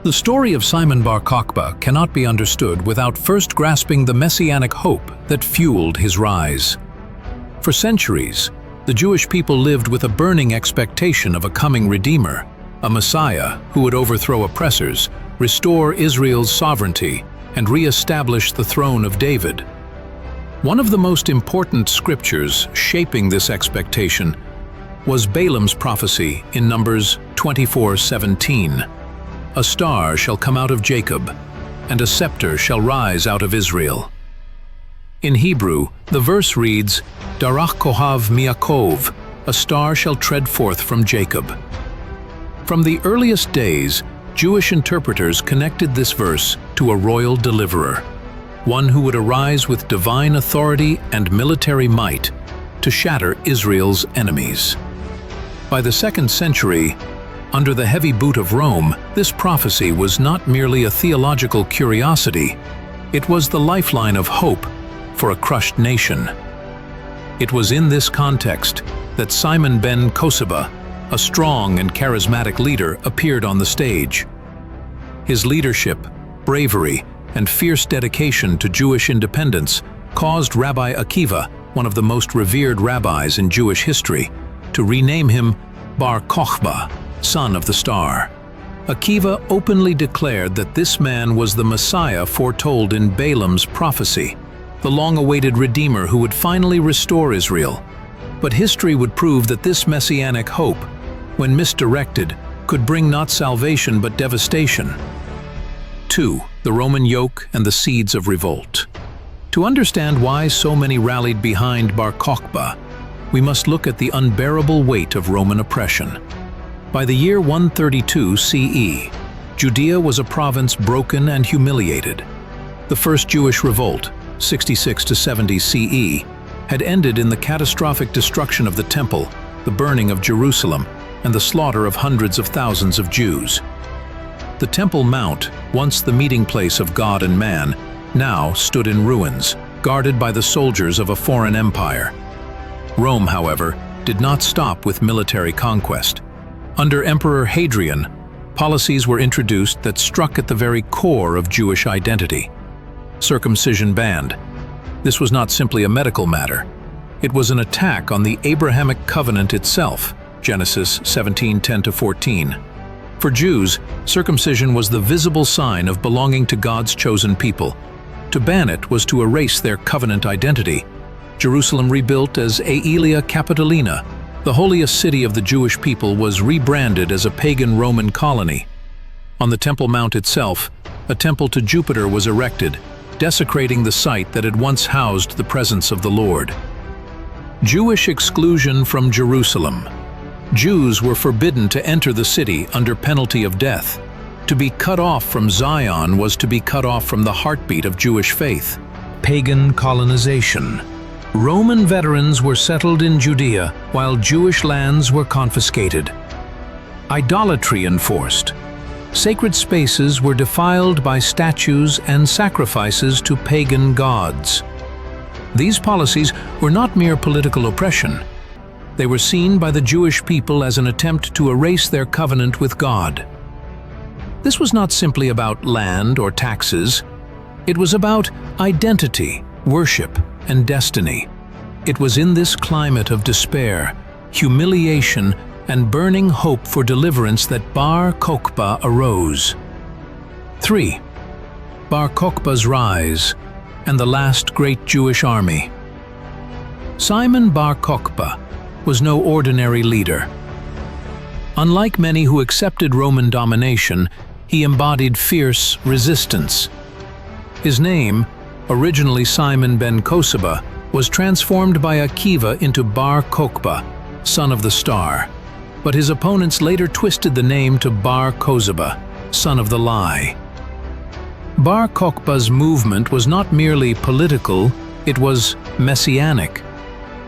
The story of Simon Bar Kokhba cannot be understood without first grasping the messianic hope that fueled his rise. For centuries, the Jewish people lived with a burning expectation of a coming Redeemer, a Messiah who would overthrow oppressors, restore Israel's sovereignty, and re-establish the throne of David. One of the most important scriptures shaping this expectation was Balaam's prophecy in Numbers 24:17. "A star shall come out of Jacob, and a scepter shall rise out of Israel." In Hebrew, the verse reads, "Darach kohav miakov, a star shall tread forth from Jacob." From the earliest days, Jewish interpreters connected this verse to a royal deliverer, one who would arise with divine authority and military might to shatter Israel's enemies. By the 2nd century, under the heavy boot of Rome, this prophecy was not merely a theological curiosity, it was the lifeline of hope for a crushed nation. It was in this context that Simon Bar Kokhba, a strong and charismatic leader, appeared on the stage. His leadership, bravery, and fierce dedication to Jewish independence caused Rabbi Akiva, one of the most revered rabbis in Jewish history, to rename him Bar Kokhba, son of the star. Akiva openly declared that this man was the Messiah foretold in Balaam's prophecy, the long-awaited Redeemer who would finally restore Israel. But history would prove that this messianic hope, when misdirected, could bring not salvation but devastation. 2. The Roman yoke and the seeds of revolt. To understand why so many rallied behind Bar Kokhba, we must look at the unbearable weight of Roman oppression. By the year 132 CE, Judea was a province broken and humiliated. The first Jewish revolt, 66 to 70 CE, had ended in the catastrophic destruction of the Temple, the burning of Jerusalem, and the slaughter of hundreds of thousands of Jews. The Temple Mount, once the meeting place of God and man, now stood in ruins, guarded by the soldiers of a foreign empire. Rome, however, did not stop with military conquest. Under Emperor Hadrian, policies were introduced that struck at the very core of Jewish identity. Circumcision banned. This was not simply a medical matter. It was an attack on the Abrahamic covenant itself, Genesis 17:10-14. For Jews, circumcision was the visible sign of belonging to God's chosen people. To ban it was to erase their covenant identity. Jerusalem, rebuilt as Aelia Capitolina, the holiest city of the Jewish people, was rebranded as a pagan Roman colony. On the Temple Mount itself, a temple to Jupiter was erected, desecrating the site that had once housed the presence of the Lord. Jewish exclusion from Jerusalem. Jews were forbidden to enter the city under penalty of death. To be cut off from Zion was to be cut off from the heartbeat of Jewish faith. Pagan colonization. Roman veterans were settled in Judea, while Jewish lands were confiscated. Idolatry enforced. Sacred spaces were defiled by statues and sacrifices to pagan gods. These policies were not mere political oppression. They were seen by the Jewish people as an attempt to erase their covenant with God. This was not simply about land or taxes. It was about identity, worship, and destiny. It was in this climate of despair, humiliation, and burning hope for deliverance that Bar Kokhba arose. 3. Bar Kokhba's rise and the last great Jewish army. Simon Bar Kokhba was no ordinary leader. Unlike many who accepted Roman domination, he embodied fierce resistance. His name, originally Simon Bar Kokhba, was transformed by Akiva into Bar Kokhba, son of the star. But his opponents later twisted the name to Bar Kokhba, son of the lie. Bar Kokhba's movement was not merely political, it was messianic.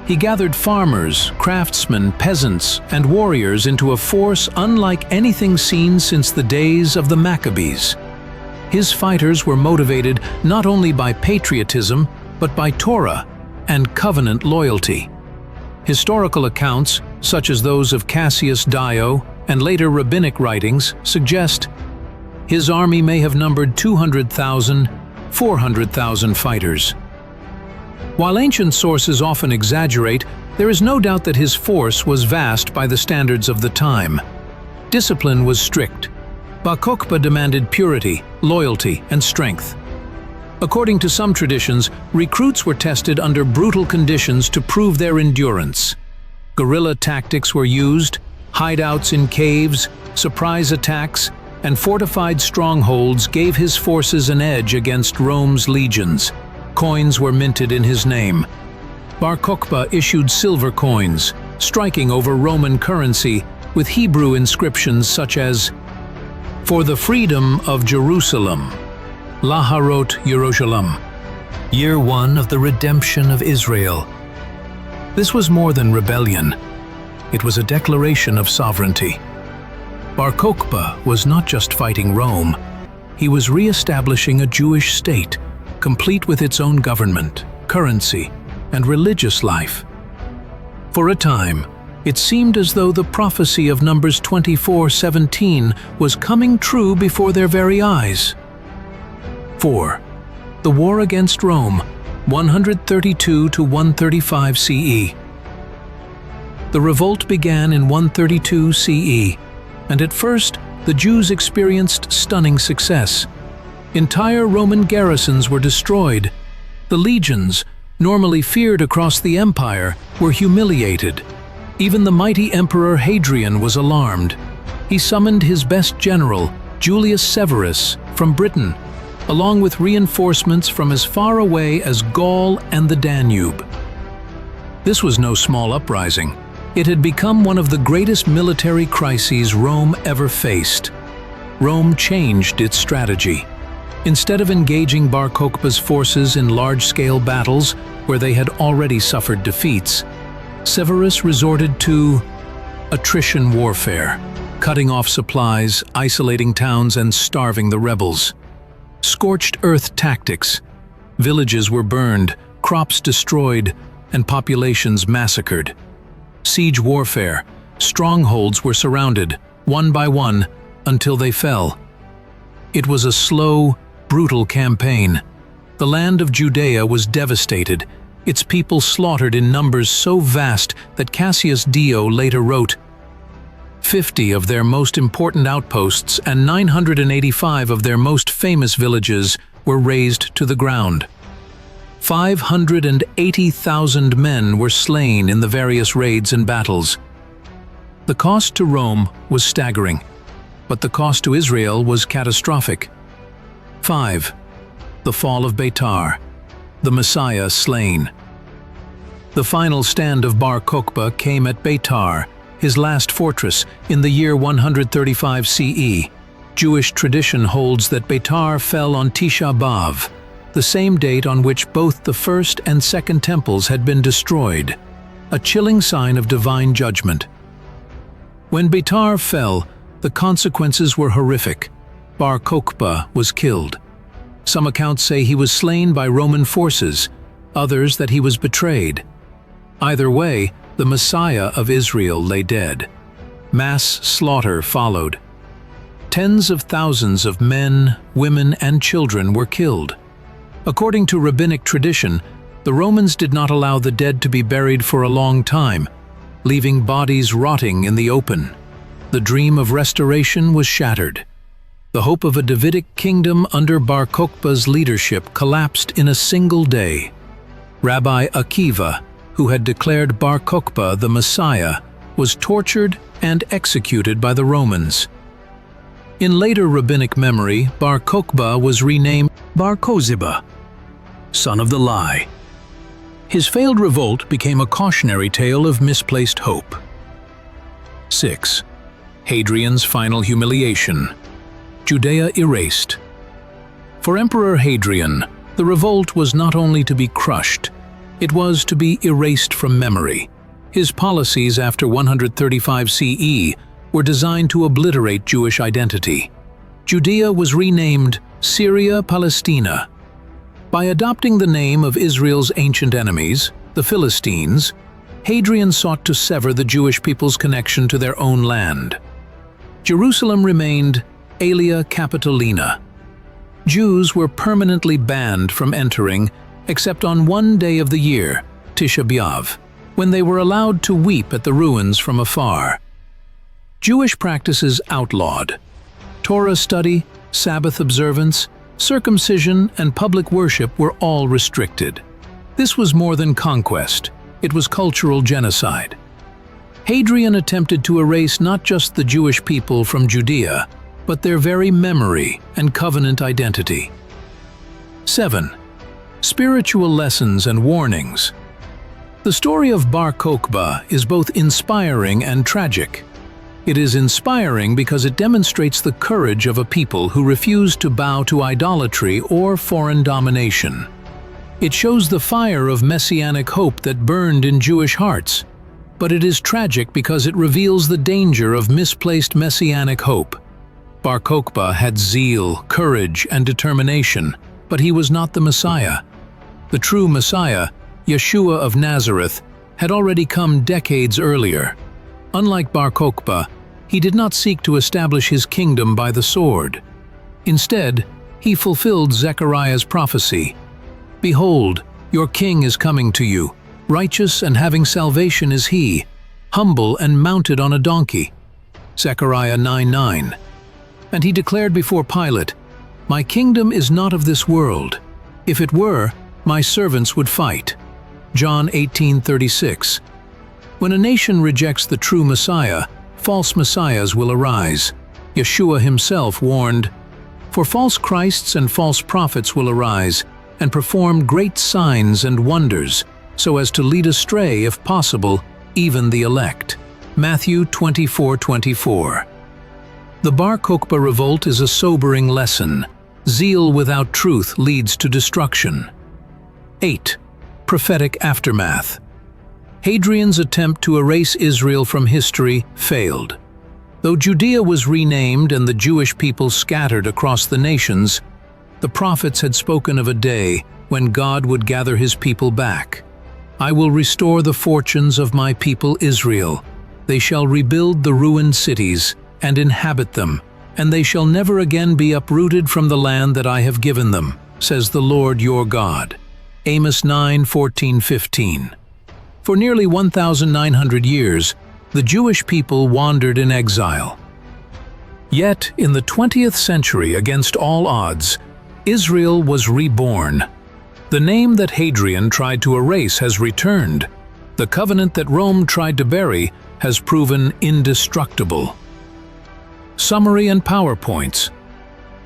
He gathered farmers, craftsmen, peasants, and warriors into a force unlike anything seen since the days of the Maccabees. His fighters were motivated not only by patriotism, but by Torah and covenant loyalty. Historical accounts, such as those of Cassius Dio and later rabbinic writings, suggest His army may have numbered 200,000, 400,000 fighters. While ancient sources often exaggerate, there is no doubt that his force was vast by the standards of the time. Discipline was strict. Bar Kokhba demanded purity, loyalty, and strength. According to some traditions, recruits were tested under brutal conditions to prove their endurance. Guerrilla tactics were used, hideouts in caves, surprise attacks, and fortified strongholds gave his forces an edge against Rome's legions. Coins were minted in his name. Bar Kokhba issued silver coins, striking over Roman currency with Hebrew inscriptions such as, "For the freedom of Jerusalem, Laharot Yerushalayim, Year 1 of the redemption of Israel." This was more than rebellion. It was a declaration of sovereignty. Bar Kokhba was not just fighting Rome. He was re-establishing a Jewish state, complete with its own government, currency, and religious life. For a time, it seemed as though the prophecy of Numbers 24:17 was coming true before their very eyes. 4. The war against Rome, 132 to 135 CE. The revolt began in 132 CE, and at first, the Jews experienced stunning success. Entire Roman garrisons were destroyed. The legions, normally feared across the empire, were humiliated. Even the mighty Emperor Hadrian was alarmed. He summoned his best general, Julius Severus, from Britain, along with reinforcements from as far away as Gaul and the Danube. This was no small uprising. It had become one of the greatest military crises Rome ever faced. Rome changed its strategy. Instead of engaging Bar Kokhba's forces in large-scale battles where they had already suffered defeats, Severus resorted to attrition warfare, cutting off supplies, isolating towns, and starving the rebels. Scorched earth tactics. Villages were burned, crops destroyed, and populations massacred. Siege warfare. Strongholds were surrounded, one by one, until they fell. It was a slow, brutal campaign. The land of Judea was devastated, its people slaughtered in numbers so vast that Cassius Dio later wrote, 50 of their most important outposts and 985 of their most famous villages were razed to the ground. 580,000 men were slain in the various raids and battles. The cost to Rome was staggering, but the cost to Israel was catastrophic. 5. The fall of Beitar, the Messiah slain. The final stand of Bar Kokhba came at Beitar, his last fortress, in the year 135 CE. Jewish tradition holds that Beitar fell on Tisha B'Av, the same date on which both the first and second temples had been destroyed, a chilling sign of divine judgment. When Beitar fell, the consequences were horrific. Bar Kokhba was killed. Some accounts say he was slain by Roman forces, others that he was betrayed. Either way, the Messiah of Israel lay dead. Mass slaughter followed. Tens of thousands of men, women, and children were killed. According to rabbinic tradition, the Romans did not allow the dead to be buried for a long time, leaving bodies rotting in the open. The dream of restoration was shattered. The hope of a Davidic kingdom under Bar Kokhba's leadership collapsed in a single day. Rabbi Akiva, who had declared Bar Kokhba the Messiah, was tortured and executed by the Romans. In later rabbinic memory, Bar Kokhba was renamed Bar Kokhba, son of the lie. His failed revolt became a cautionary tale of misplaced hope. 6. Hadrian's final humiliation. Judea erased. For Emperor Hadrian, the revolt was not only to be crushed, it was to be erased from memory. His policies after 135 CE were designed to obliterate Jewish identity. Judea was renamed Syria Palestina. By adopting the name of Israel's ancient enemies, the Philistines, Hadrian sought to sever the Jewish people's connection to their own land. Jerusalem remained Alia Capitolina. Jews were permanently banned from entering except on one day of the year, Tisha B'Av, when they were allowed to weep at the ruins from afar. Jewish practices outlawed. Torah study, Sabbath observance, circumcision, and public worship were all restricted. This was more than conquest, it was cultural genocide. Hadrian attempted to erase not just the Jewish people from Judea, but their very memory and covenant identity. 7. Spiritual lessons and warnings. The story of Bar Kokhba is both inspiring and tragic. It is inspiring because it demonstrates the courage of a people who refuse to bow to idolatry or foreign domination. It shows the fire of messianic hope that burned in Jewish hearts. But it is tragic because it reveals the danger of misplaced messianic hope. Bar Kokhba had zeal, courage, and determination, but he was not the Messiah. The true Messiah, Yeshua of Nazareth, had already come decades earlier. Unlike Bar Kokhba, he did not seek to establish his kingdom by the sword. Instead, he fulfilled Zechariah's prophecy. "Behold, your king is coming to you. Righteous and having salvation is he, humble and mounted on a donkey." Zechariah 9:9. And he declared before Pilate, "My kingdom is not of this world. If it were, my servants would fight." John 18:36. When a nation rejects the true Messiah, false messiahs will arise. Yeshua himself warned, "For false Christs and false prophets will arise and perform great signs and wonders, so as to lead astray, if possible, even the elect." Matthew 24:24. The Bar Kokhba revolt is a sobering lesson. Zeal without truth leads to destruction. 8. Prophetic aftermath. Hadrian's attempt to erase Israel from history failed. Though Judea was renamed and the Jewish people scattered across the nations, the prophets had spoken of a day when God would gather his people back. "I will restore the fortunes of my people Israel. They shall rebuild the ruined cities and inhabit them, and they shall never again be uprooted from the land that I have given them, says the Lord your God." Amos 9:14-15. For nearly 1,900 years, the Jewish people wandered in exile. Yet, in the 20th century, against all odds, Israel was reborn. The name that Hadrian tried to erase has returned. The covenant that Rome tried to bury has proven indestructible. Summary and PowerPoints.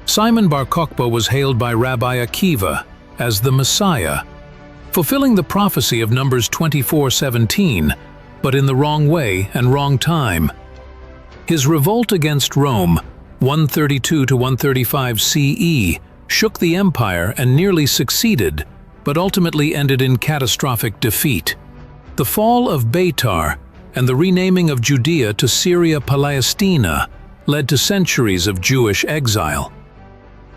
Simon Bar Kokhba was hailed by Rabbi Akiva as the Messiah, fulfilling the prophecy of Numbers 24:17, but in the wrong way and wrong time. His revolt against Rome, 132 to 135 CE, shook the empire and nearly succeeded, but ultimately ended in catastrophic defeat. The fall of Beitar and the renaming of Judea to Syria Palestina led to centuries of Jewish exile.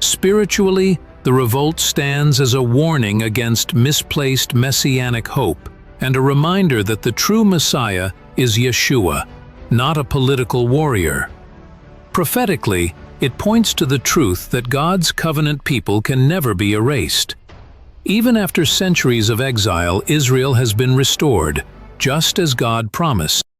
Spiritually, the revolt stands as a warning against misplaced messianic hope and a reminder that the true Messiah is Yeshua, not a political warrior. Prophetically, it points to the truth that God's covenant people can never be erased. Even after centuries of exile, Israel has been restored, just as God promised.